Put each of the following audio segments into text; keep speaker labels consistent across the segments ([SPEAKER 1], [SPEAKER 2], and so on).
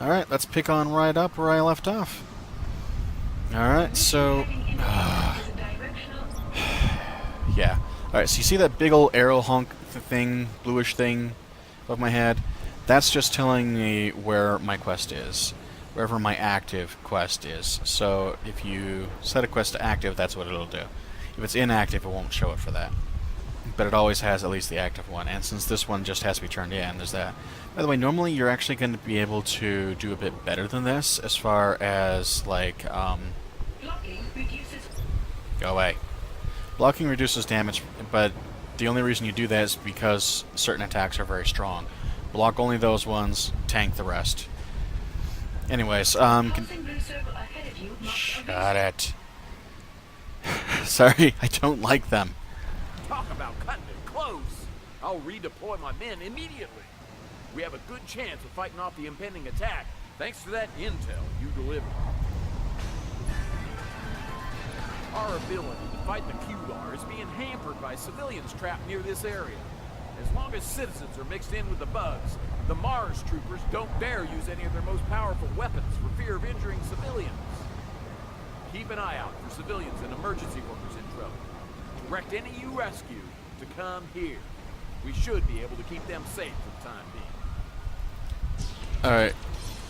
[SPEAKER 1] Alright, let's pick on right up where I left off. Alright, so... yeah. Alright, so you see that big old arrow honk thing, bluish thing above my head? That's just telling me where my quest is. Wherever my active quest is. So if you set a quest to active, that's what it'll do. If it's inactive, it won't show it for that. But it always has at least the active one. And since this one just has to be turned in, there's that. By the way, normally you're actually going to be able to do a bit better than this as far as, like, go away. Blocking reduces damage, but the only reason you do that is because certain attacks are very strong. Block only those ones, tank the rest. Anyways, shut it. Sorry, I don't like them.
[SPEAKER 2] Talk about cutting it close. I'll redeploy my men immediately. We have a good chance of fighting off the impending attack, thanks to that intel you delivered. Our ability to fight the Qlar is being hampered by civilians trapped near this area. As long as citizens are mixed in with the bugs, the Mars troopers don't dare use any of their most powerful weapons for fear of injuring civilians. Keep an eye out for civilians and emergency workers in trouble. Direct any you rescue to come here. We should be able to keep them safe for the time being.
[SPEAKER 1] Alright,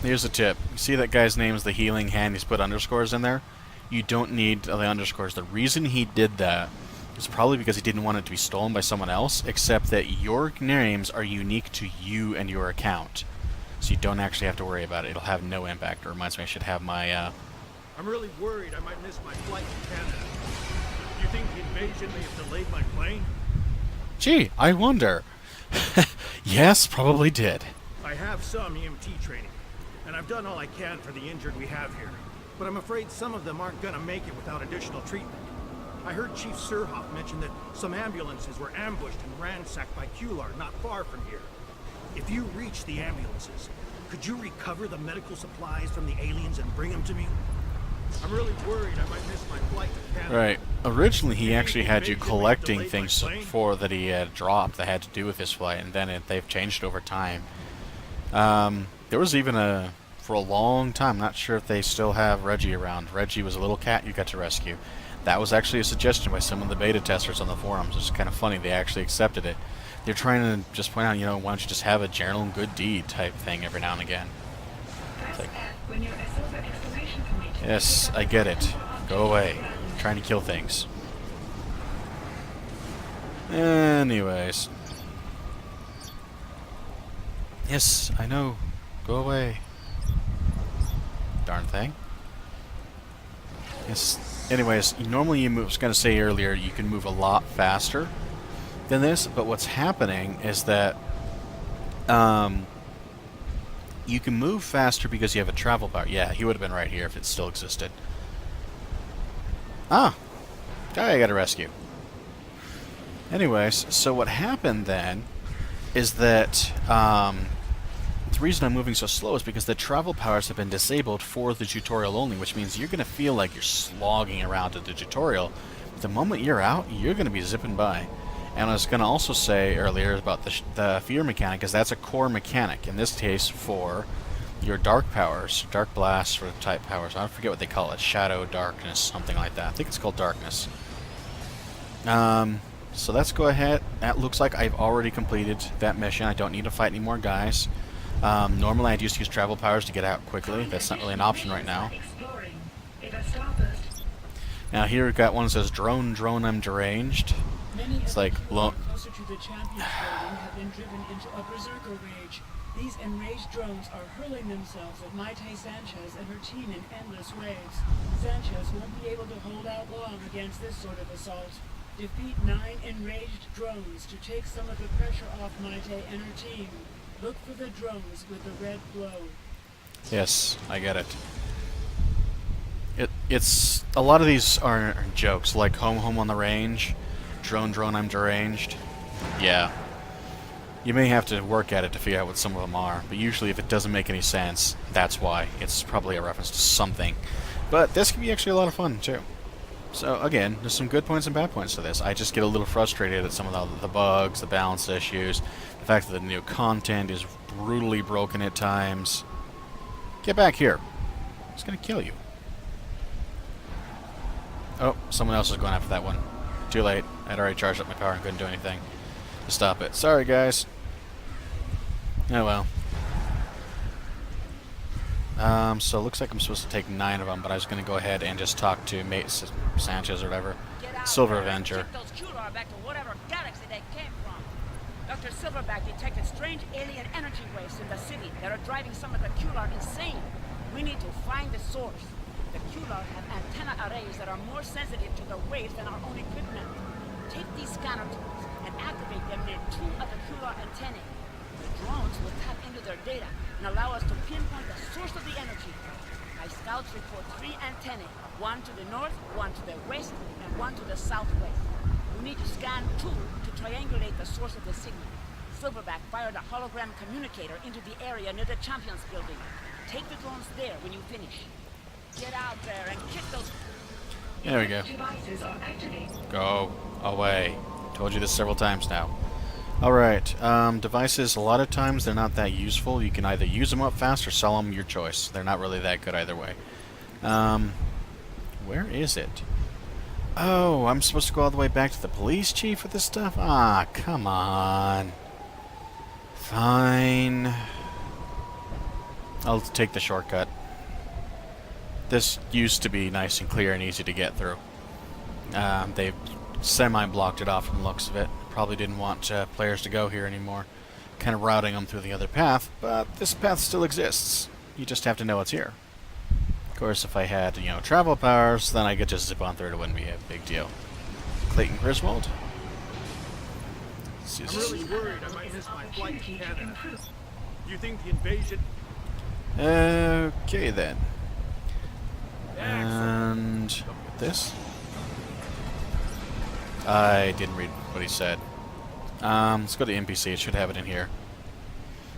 [SPEAKER 1] here's a tip. You see that guy's name is the healing hand, he's put underscores in there? You don't need the underscores. The reason he did that is probably because he didn't want it to be stolen by someone else, except that your names are unique to you and your account. So you don't actually have to worry about it. It'll have no impact. It reminds me I should have my,
[SPEAKER 3] I'm really worried I might miss my flight to Canada. You think the invasion may have delayed my plane?
[SPEAKER 1] Gee, I wonder. Yes, probably did.
[SPEAKER 3] I have some EMT training, and I've done all I can for the injured we have here. But I'm afraid some of them aren't gonna make it without additional treatment. I heard Chief Surhoff mention that some ambulances were ambushed and ransacked by Qlar not far from here. If you reach the ambulances, could you recover the medical supplies from the aliens and bring them to me? I'm really worried I might miss my flight to Canada.
[SPEAKER 1] Right. Originally, he actually had you collecting things before that he had dropped that had to do with his flight, and then they've changed over time. There was even for a long time, not sure if they still have Reggie around. Reggie was a little cat you got to rescue. That was actually a suggestion by some of the beta testers on the forums. It's kind of funny, they actually accepted it. They're trying to just point out, you know, why don't you just have a journal and good deed type thing every now and again. It's like, yes, I get it. Go away. I'm trying to kill things. Anyways. Yes, I know. Go away. Darn thing. Yes. Anyways, normally you move, I was going to say earlier, you can move a lot faster than this, but what's happening is that you can move faster because you have a travel power. Yeah, he would have been right here if it still existed. Ah! Guy I gotta rescue. Anyways, so what happened then is that the reason I'm moving so slow is because the travel powers have been disabled for the tutorial only, which means you're going to feel like you're slogging around at the tutorial. But the moment you're out, you're going to be zipping by. And I was going to also say earlier about the fear mechanic, because that's a core mechanic, in this case for your dark powers, dark blast sort of type powers. I forget what they call it, shadow, darkness, something like that. I think it's called darkness. So let's go ahead. That looks like I've already completed that mission. I don't need to fight any more guys. Normally I'd used to use travel powers to get out quickly. That's not really an option right now. Now here we've got one that says, drone, I'm deranged. It's like,
[SPEAKER 4] closer to the champion's building have been driven into a berserker rage. These enraged drones are hurling themselves at Maite Sanchez and her team in endless waves. Sanchez won't be able to hold out long against this sort of assault. Defeat 9 enraged drones to take some of the pressure off Maite and her team. Look for the drones with the red glow.
[SPEAKER 1] Yes, I get it. It's a lot of these are jokes, like home on the range, drone, I'm deranged. Yeah. You may have to work at it to figure out what some of them are, but usually if it doesn't make any sense, that's why. It's probably a reference to something. But this can be actually a lot of fun, too. So, again, there's some good points and bad points to this. I just get a little frustrated at some of the bugs, the balance issues, the fact that the new content is brutally broken at times. Get back here. He's gonna kill you. Oh, someone else is going after that one. Too late. I'd already charged up my power and couldn't do anything to stop it. Sorry, guys. Oh well. So it looks like I'm supposed to take 9 of them, but I was going to go ahead and just talk to Mate Sanchez or whatever. Silver Avenger.
[SPEAKER 5] Take those Q-Lar back to whatever galaxy they came from. Dr. Silverback detected strange alien energy waves in the city that are driving some of the Q-Lar insane. We need to find the source. The Q-Lar have antenna arrays that are more sensitive to the waves than our own equipment. Take these scanner tools and activate them near 2 of the Q-Lar antennae. The drones will tap into their data and allow us to pinpoint the source of the energy. My scouts report 3 antennae, 1 to the north, 1 to the west, and 1 to the southwest. We need to scan 2 to triangulate the source of the signal. Silverback fired a hologram communicator into the area near the Champions building. Take the drones there when you finish. Get out there and kick those...
[SPEAKER 1] There we go.
[SPEAKER 4] Devices are activated.
[SPEAKER 1] Go away. Told you this several times now. Alright, devices, a lot of times they're not that useful. You can either use them up fast or sell them, your choice. They're not really that good either way. Where is it? Oh, I'm supposed to go all the way back to the police chief with this stuff? Ah, come on. Fine. I'll take the shortcut. This used to be nice and clear and easy to get through. They've semi-blocked it off from the looks of it. Probably didn't want players to go here anymore. Kind of routing them through the other path, but this path still exists. You just have to know it's here. Of course, if I had, travel powers, then I could just zip on through. It wouldn't be a big deal. Clayton Griswold.
[SPEAKER 3] I'm really worried I might miss my flight to Canada. Do you think the invasion...
[SPEAKER 1] Okay, then. And this? I didn't read what he said. Let's go to NPC. It should have it in here.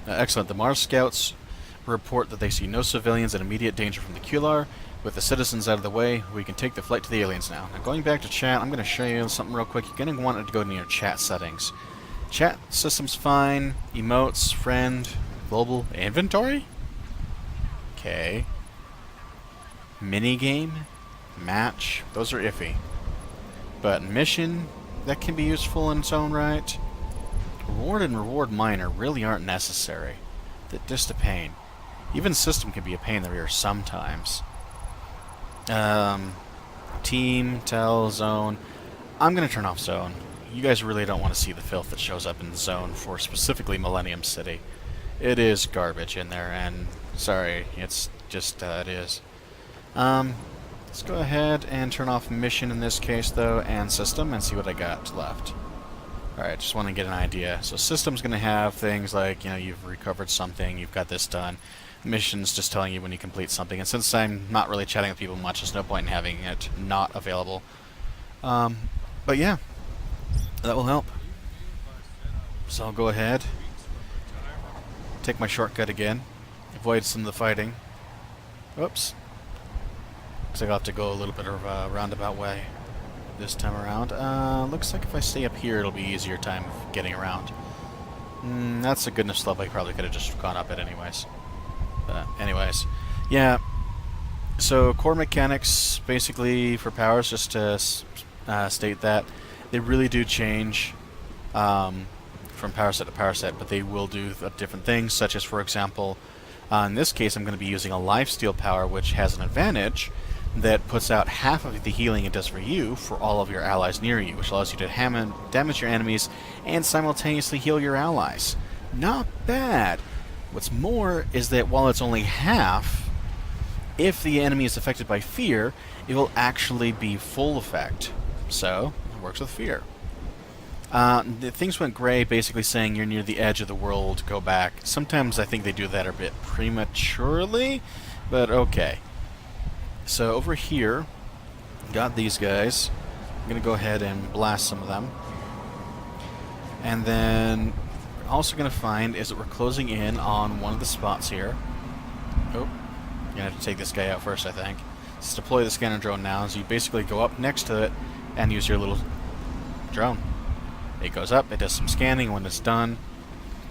[SPEAKER 1] Excellent. The Mars Scouts report that they see no civilians in immediate danger from the Q-Lar. With the citizens out of the way, we can take the flight to the aliens now. Now, going back to chat, I'm going to show you something real quick. You're going to want to go to your chat settings. Chat system's fine. Emotes, friend, global, inventory? Okay. Minigame, match, those are iffy. But mission, that can be useful in its own right. Reward and reward minor really aren't necessary. They're just a pain. Even system can be a pain in the rear sometimes. Team, tell, zone. I'm going to turn off zone. You guys really don't want to see the filth that shows up in the zone for specifically Millennium City. It is garbage in there, and sorry, it's just, it is. Let's go ahead and turn off mission in this case, though, and system, and see what I got left. Alright, just want to get an idea. So system's going to have things like, you've recovered something, you've got this done. Mission's just telling you when you complete something, and since I'm not really chatting with people much, there's no point in having it not available. But yeah, that will help. So I'll go ahead, take my shortcut again, avoid some of the fighting. Whoops. Looks like I'll have to go a little bit of a roundabout way this time around. Looks like if I stay up here, it'll be easier time of getting around. That's a goodness level. I probably could have just gone up it anyways. But anyways, yeah. So core mechanics, basically for powers, just to state that they really do change from power set to power set, but they will do different things, such as, for example, in this case, I'm going to be using a lifesteal power, which has an advantage that puts out half of the healing it does for you for all of your allies near you, which allows you to damage your enemies and simultaneously heal your allies. Not bad. What's more is that while it's only half, if the enemy is affected by fear, it will actually be full effect. So, it works with fear. Things went gray, basically saying you're near the edge of the world, go back. Sometimes I think they do that a bit prematurely, but okay. So over here, got these guys. I'm going to go ahead and blast some of them. And then we're also going to find is that we're closing in on one of the spots here. Oh, you're going to have to take this guy out first, I think. Let's deploy the scanner drone now. So you basically go up next to it and use your little drone. It goes up, it does some scanning. When it's done,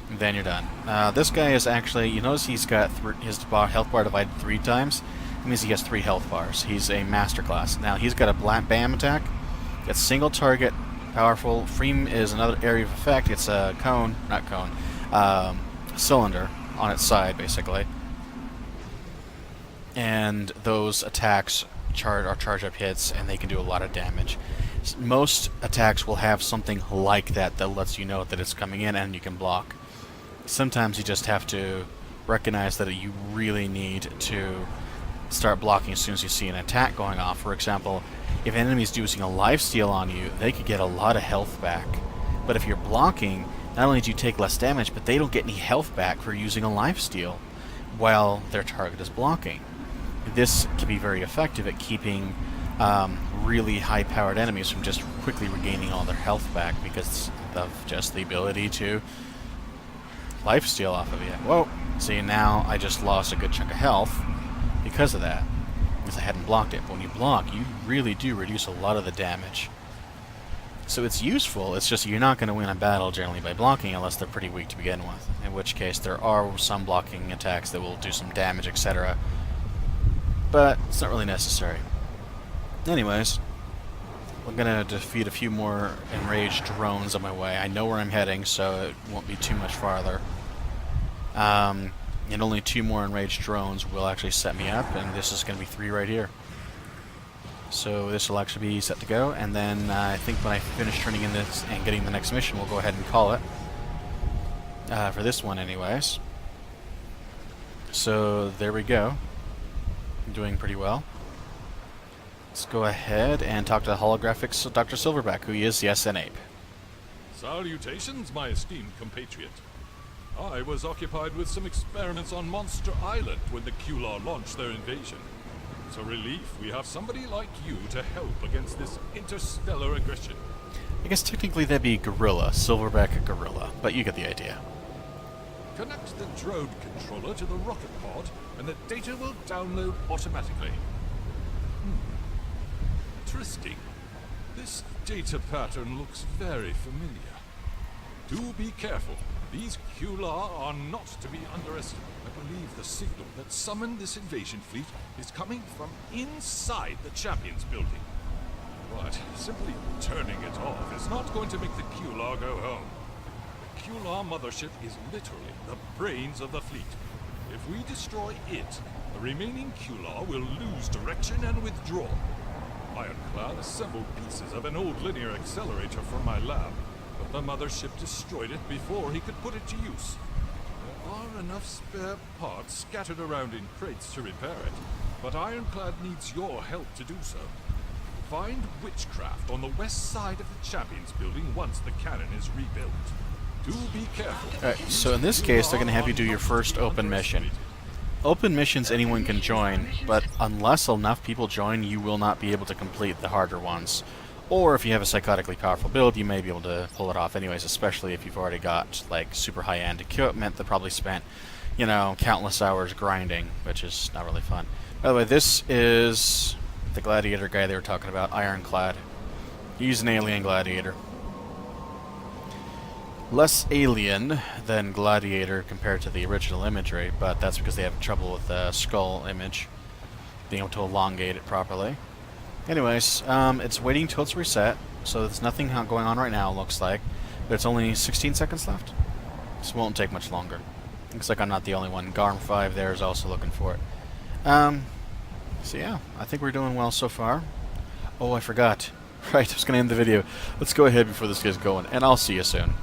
[SPEAKER 1] then you're done. This guy is actually, you notice he's got his health bar divided 3 times. That means he has 3 health bars. He's a master class. Now he's got a BAM attack. It's single target, powerful. Freem is another area of effect. It's a cone, not cone, cylinder on its side, basically. And those attacks are charge-up hits, and they can do a lot of damage. Most attacks will have something like that that lets you know that it's coming in and you can block. Sometimes you just have to recognize that you really need to start blocking as soon as you see an attack going off. For example, if an enemy's using a lifesteal on you, they could get a lot of health back. But if you're blocking, not only do you take less damage, but they don't get any health back for using a lifesteal while their target is blocking. This can be very effective at keeping really high-powered enemies from just quickly regaining all their health back because of just the ability to lifesteal off of you. Whoa! See, now I just lost a good chunk of health because of that, because I hadn't blocked it. But when you block, you really do reduce a lot of the damage. So it's useful, it's just you're not going to win a battle generally by blocking unless they're pretty weak to begin with, in which case there are some blocking attacks that will do some damage, etc. But it's not really necessary. Anyways, I'm going to defeat a few more enraged drones on my way. I know where I'm heading, so it won't be too much farther. And only 2 more enraged drones will actually set me up, and this is going to be 3 right here. So this will actually be set to go, and then I think when I finish turning in this and getting the next mission, we'll go ahead and call it. For this one anyways. So there we go. I'm doing pretty well. Let's go ahead and talk to the holographic Dr. Silverback, who is the SN Ape.
[SPEAKER 6] Salutations, my esteemed compatriot. I was occupied with some experiments on Monster Island when the Kular launched their invasion. It's a relief we have somebody like you to help against this interstellar aggression.
[SPEAKER 1] I guess technically that'd be Gorilla, Silverback Gorilla, but you get the idea.
[SPEAKER 6] Connect the drone controller to the rocket pod, and the data will download automatically. Interesting. This data pattern looks very familiar. Do be careful. These Kular are not to be underestimated. I believe the signal that summoned this invasion fleet is coming from inside the Champions building. But simply turning it off is not going to make the Kular go home. The Kular mothership is literally the brains of the fleet. If we destroy it, the remaining Kular will lose direction and withdraw. Ironclad assembled pieces of an old linear accelerator from my lab, but the mothership destroyed it before he could put it to use. There are enough spare parts scattered around in crates to repair it, but Ironclad needs your help to do so. Find Witchcraft on the west side of the Champions building once the cannon is rebuilt. Do be careful.
[SPEAKER 1] Alright, so in this case, they're going to have you do your first open mission. Open missions anyone can join, but unless enough people join, you will not be able to complete the harder ones. Or if you have a psychotically powerful build, you may be able to pull it off anyways, especially if you've already got like super high-end equipment that probably spent, you know, countless hours grinding, which is not really fun. By the way, this is the gladiator guy they were talking about, Ironclad. He's an alien gladiator. Less alien than gladiator compared to the original imagery, but that's because they have trouble with the skull image, being able to elongate it properly. Anyways, it's waiting till it's reset, so there's nothing going on right now, it looks like. But it's only 16 seconds left. This won't take much longer. Looks like I'm not the only one. Garm5 there is also looking for it. So yeah, I think we're doing well so far. Oh, I forgot. Right, I was going to end the video. Let's go ahead before this gets going, and I'll see you soon.